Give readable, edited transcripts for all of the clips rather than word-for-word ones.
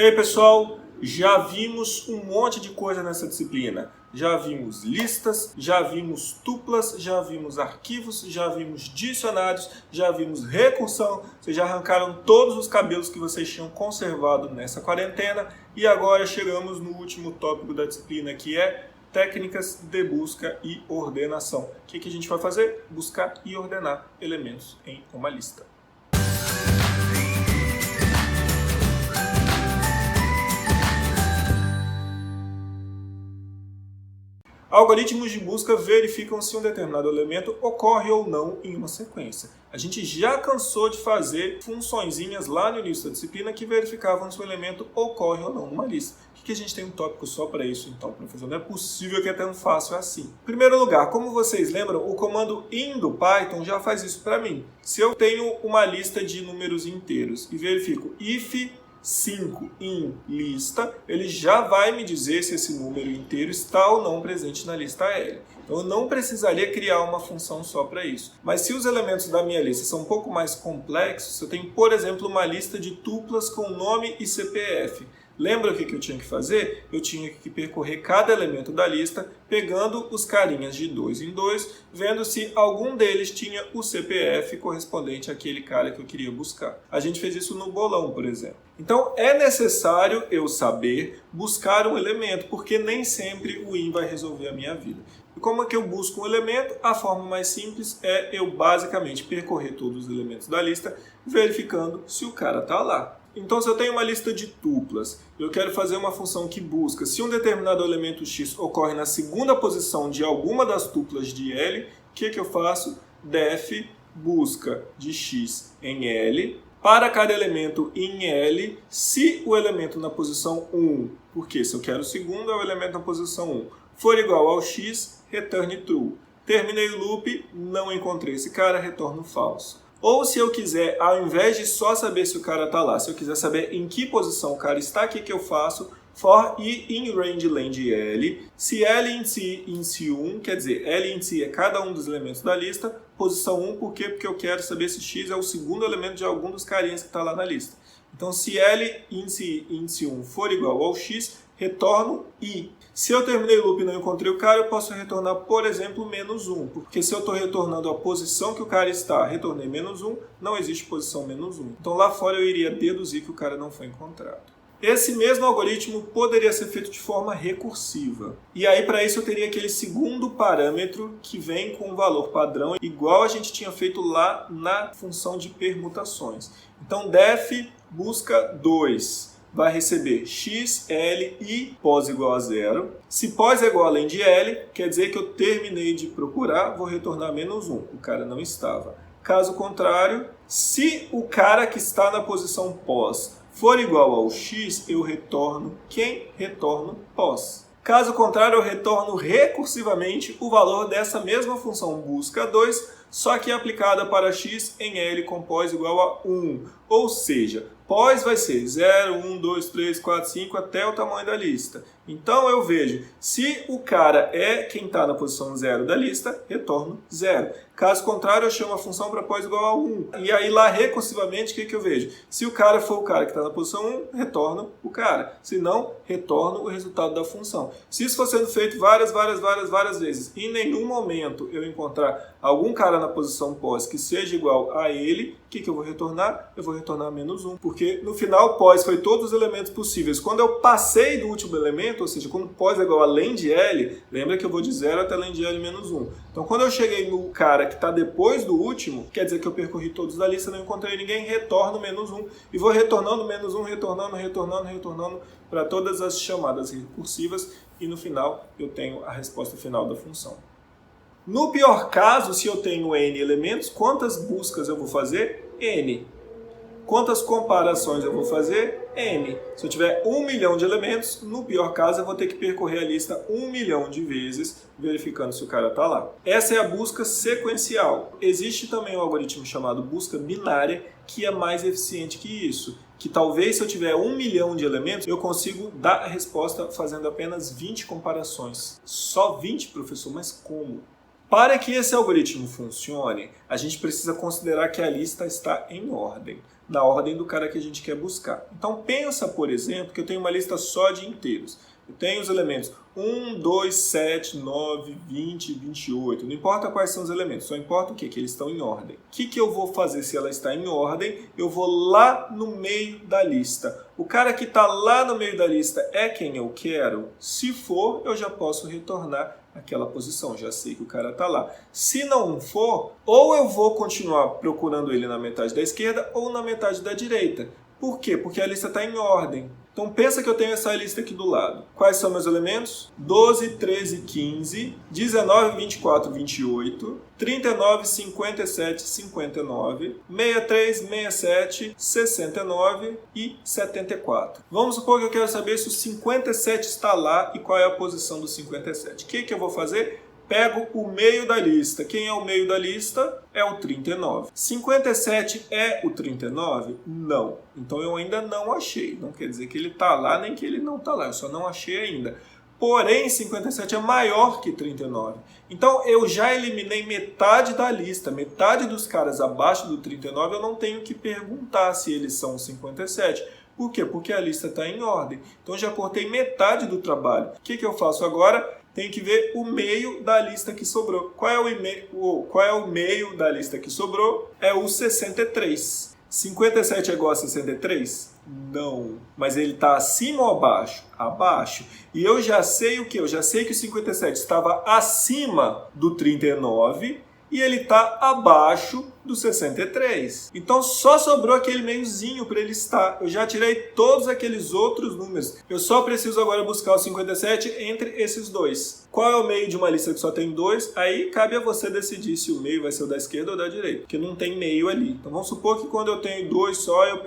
Ei pessoal, já vimos um monte de coisa nessa disciplina. Já vimos listas, já vimos tuplas, já vimos arquivos, já vimos dicionários, já vimos recursão. Vocês já arrancaram todos os cabelos que vocês tinham conservado nessa quarentena. E agora chegamos no último tópico da disciplina, que é técnicas de busca e ordenação. O que a gente vai fazer? Buscar e ordenar elementos em uma lista. Algoritmos de busca verificam se um determinado elemento ocorre ou não em uma sequência. A gente já cansou de fazer funçõezinhas lá no início da disciplina que verificavam se o elemento ocorre ou não numa lista. Por que a gente tem um tópico só para isso então, professor? Não é possível que é tão fácil assim. Em primeiro lugar, como vocês lembram, o comando in do Python já faz isso para mim. Se eu tenho uma lista de números inteiros e verifico if 5 em lista, ele já vai me dizer se esse número inteiro está ou não presente na lista L. Então eu não precisaria criar uma função só para isso. Mas se os elementos da minha lista são um pouco mais complexos, se eu tenho, por exemplo, uma lista de tuplas com nome e CPF, lembra o que eu tinha que fazer? Eu tinha que percorrer cada elemento da lista, pegando os carinhas de 2 em 2, vendo se algum deles tinha o CPF correspondente àquele cara que eu queria buscar. A gente fez isso no bolão, por exemplo. Então é necessário eu saber buscar um elemento, porque nem sempre o in vai resolver a minha vida. E como é que eu busco um elemento? A forma mais simples é eu basicamente percorrer todos os elementos da lista, verificando se o cara está lá. Então, se eu tenho uma lista de tuplas, eu quero fazer uma função que busca se um determinado elemento x ocorre na segunda posição de alguma das tuplas de L, o que eu faço? Def busca de x em L, para cada elemento em L, se o elemento na posição 1, porque se eu quero o segundo, é o elemento na posição 1, for igual ao x, return true. Terminei o loop, não encontrei esse cara, retorno falso. Ou se eu quiser, ao invés de só saber se o cara está lá, se eu quiser saber em que posição o cara está, o que eu faço? For i in range L, se L em si 1, quer dizer, L em si é cada um dos elementos da lista, posição 1, por quê? Porque eu quero saber se x é o segundo elemento de algum dos carinhas que está lá na lista. Então, se L em si 1 for igual ao x, retorno i. Se eu terminei o loop e não encontrei o cara, eu posso retornar, por exemplo, menos 1. Porque se eu estou retornando a posição que o cara está, retornei menos 1, não existe posição menos 1. Então lá fora eu iria deduzir que o cara não foi encontrado. Esse mesmo algoritmo poderia ser feito de forma recursiva. E aí para isso eu teria aquele segundo parâmetro que vem com um valor padrão, igual a gente tinha feito lá na função de permutações. Então def busca 2. Vai receber x, L e pos igual a 0. Se pos é igual além de L, quer dizer que eu terminei de procurar, vou retornar menos 1. O cara não estava. Caso contrário, se o cara que está na posição pos for igual ao x, eu retorno quem? Retorno pos. Caso contrário, eu retorno recursivamente o valor dessa mesma função busca 2, só que aplicada para x em L com pos igual a 1. Ou seja, pos vai ser 0, 1, 2, 3, 4, 5 até o tamanho da lista. Então eu vejo, se o cara é quem está na posição 0 da lista, retorno 0. Caso contrário, eu chamo a função para pos igual a 1. E aí lá recursivamente, o que eu vejo? Se o cara for o cara que está na posição 1, retorno o cara. Se não, retorno o resultado da função. Se isso for sendo feito várias vezes, e em nenhum momento eu encontrar algum cara na posição pos que seja igual a ele, o que eu vou retornar? Eu vou retornar menos 1. Porque no final, pos foi todos os elementos possíveis. Quando eu passei do último elemento, ou seja, quando pos é igual a além de L, lembra que eu vou de 0 até além de L menos 1. Então quando eu cheguei no cara que está depois do último, quer dizer que eu percorri todos da lista, não encontrei ninguém, retorno menos 1. E vou retornando menos 1, retornando para todas as chamadas recursivas. E no final eu tenho a resposta final da função. No pior caso, se eu tenho n elementos, quantas buscas eu vou fazer? N. Quantas comparações eu vou fazer? N. Se eu tiver 1 milhão de elementos, no pior caso eu vou ter que percorrer a lista 1 milhão de vezes, verificando se o cara está lá. Essa é a busca sequencial. Existe também um algoritmo chamado busca binária, que é mais eficiente que isso. Que talvez se eu tiver 1 milhão de elementos, eu consigo dar a resposta fazendo apenas 20 comparações. Só 20, professor? Mas como? Para que esse algoritmo funcione, a gente precisa considerar que a lista está em ordem. na ordem do cara que a gente quer buscar. Então pensa, por exemplo, que eu tenho uma lista só de inteiros. Eu tenho os elementos 1, 2, 7, 9, 20, 28. Não importa quais são os elementos, só importa o quê? Que eles estão em ordem. O que eu vou fazer se ela está em ordem? Eu vou lá no meio da lista. O cara que está lá no meio da lista é quem eu quero? Se for, eu já posso retornar aquela posição, já sei que o cara está lá. Se não for, ou eu vou continuar procurando ele na metade da esquerda ou na metade da direita. Por quê? Porque a lista está em ordem. Então pensa que eu tenho essa lista aqui do lado. Quais são meus elementos? 12, 13, 15, 19, 24, 28, 39, 57, 59, 63, 67, 69 e 74. Vamos supor que eu quero saber se o 57 está lá e qual é a posição do 57. O que eu vou fazer? Pego o meio da lista. Quem é o meio da lista? É o 39. 57 é o 39? Não. Então eu ainda não achei. Não quer dizer que ele está lá, nem que ele não está lá. Eu só não achei ainda. Porém, 57 é maior que 39. Então eu já eliminei metade da lista. Metade dos caras abaixo do 39 eu não tenho que perguntar se eles são 57. Por quê? Porque a lista está em ordem. Então eu já cortei metade do trabalho. O que eu faço agora? Tem que ver o meio da lista que sobrou. Qual é o meio da lista que sobrou? É o 63. 57 é igual a 63? Não. Mas ele está acima ou abaixo? Abaixo. E eu já sei o quê? Eu já sei que o 57 estava acima do 39 e ele está abaixo do 63. Então só sobrou aquele meiozinho para ele estar. Eu já tirei todos aqueles outros números. Eu só preciso agora buscar o 57 entre esses dois. Qual é o meio de uma lista que só tem 2? Aí cabe a você decidir se o meio vai ser o da esquerda ou da direita, porque não tem meio ali. Então vamos supor que quando eu tenho 2 só, eu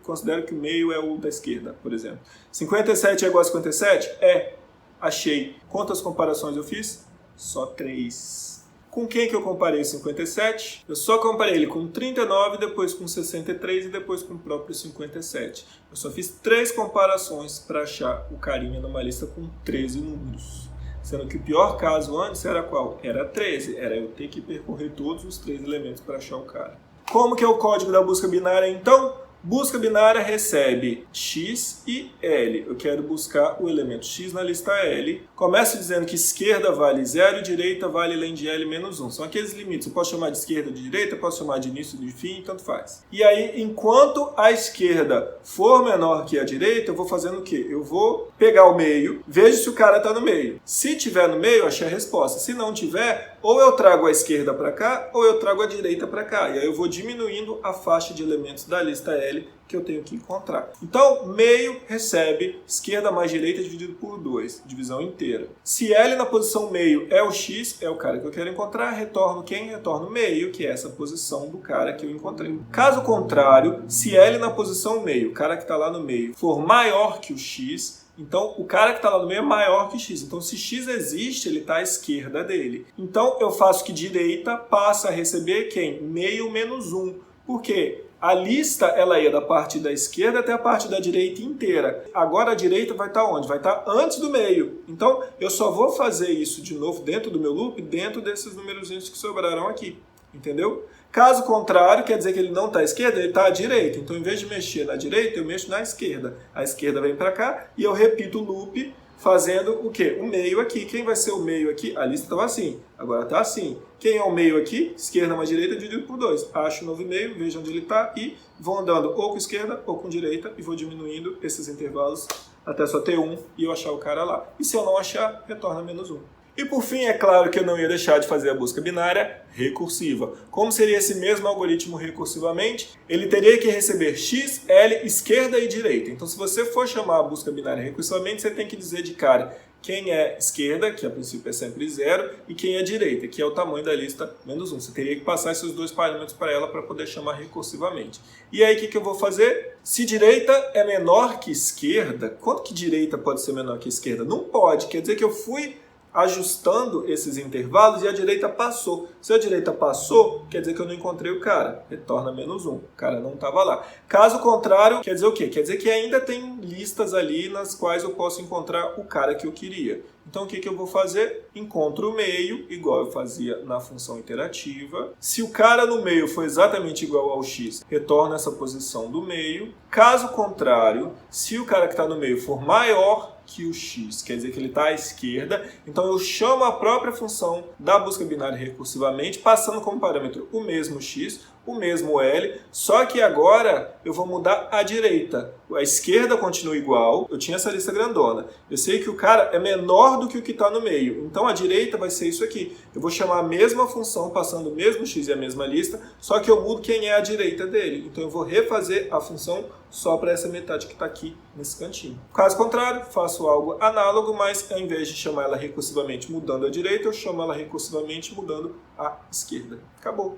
considero que o meio é o da esquerda, por exemplo. 57 é igual a 57? É. Achei. Quantas comparações eu fiz? Só 3. Com quem que eu comparei o 57? Eu só comparei ele com 39, depois com 63 e depois com o próprio 57. Eu só fiz 3 comparações para achar o carinha numa lista com 13 números. Sendo que o pior caso antes era qual? Era 13. Era eu ter que percorrer todos os 3 elementos para achar o cara. Como que é o código da busca binária então? Busca binária recebe X e L. Eu quero buscar o elemento X na lista L. Começo dizendo que esquerda vale 0 e direita vale além de L menos 1. São aqueles limites. Eu posso chamar de esquerda ou de direita, posso chamar de início ou de fim, tanto faz. E aí, enquanto a esquerda for menor que a direita, eu vou fazendo o quê? Eu vou pegar o meio, vejo se o cara está no meio. Se tiver no meio, eu achei a resposta. Se não tiver, ou eu trago a esquerda para cá, ou eu trago a direita para cá. E aí eu vou diminuindo a faixa de elementos da lista L que eu tenho que encontrar. Então, meio recebe esquerda mais direita dividido por 2, divisão inteira. Se L na posição meio é o X, é o cara que eu quero encontrar, retorno quem? Retorno meio, que é essa posição do cara que eu encontrei. Caso contrário, se L na posição meio, o cara que está lá no meio, for maior que o X, então o cara que está lá no meio é maior que X. Então se X existe, ele está à esquerda dele. Então eu faço que direita passa a receber quem? Meio menos 1. Por quê? A lista ela ia da parte da esquerda até a parte da direita inteira. Agora a direita vai estar onde? Vai estar antes do meio. Então eu só vou fazer isso de novo dentro do meu loop, dentro desses numerozinhos que sobraram aqui. Entendeu? Caso contrário, quer dizer que ele não está à esquerda, ele está à direita. Então, em vez de mexer na direita, eu mexo na esquerda. A esquerda vem para cá e eu repito o loop fazendo o quê? O meio aqui. Quem vai ser o meio aqui? A lista estava assim, agora está assim. Quem é o meio aqui? Esquerda mais direita dividido por 2. Acho o novo meio, vejo onde ele está e vou andando ou com esquerda ou com direita e vou diminuindo esses intervalos até só ter 1 e eu achar o cara lá. E se eu não achar, retorna menos 1. E por fim, é claro que eu não ia deixar de fazer a busca binária recursiva. Como seria esse mesmo algoritmo recursivamente? Ele teria que receber X, L, esquerda e direita. Então se você for chamar a busca binária recursivamente, você tem que dizer de cara quem é esquerda, que a princípio é sempre 0, e quem é direita, que é o tamanho da lista menos 1. Você teria que passar esses 2 parâmetros para ela para poder chamar recursivamente. E aí o que eu vou fazer? Se direita é menor que esquerda, quanto que direita pode ser menor que esquerda? Não pode, quer dizer que eu fui ajustando esses intervalos e a direita passou. Se a direita passou, quer dizer que eu não encontrei o cara. Retorna menos 1. O cara não estava lá. Caso contrário, quer dizer o quê? Quer dizer que ainda tem listas ali nas quais eu posso encontrar o cara que eu queria. Então o que eu vou fazer? Encontro o meio, igual eu fazia na função iterativa. Se o cara no meio for exatamente igual ao x, retorna essa posição do meio. Caso contrário, se o cara que está no meio for maior que o x, quer dizer que ele está à esquerda, então eu chamo a própria função da busca binária recursivamente, passando como parâmetro o mesmo x, o mesmo L, só que agora eu vou mudar a direita. A esquerda continua igual, eu tinha essa lista grandona. Eu sei que o cara é menor do que o que está no meio, então a direita vai ser isso aqui. Eu vou chamar a mesma função, passando o mesmo x e a mesma lista, só que eu mudo quem é a direita dele. Então eu vou refazer a função só para essa metade que está aqui nesse cantinho. Caso contrário, faço algo análogo, mas ao invés de chamar ela recursivamente mudando a direita, eu chamo ela recursivamente mudando a esquerda. Acabou.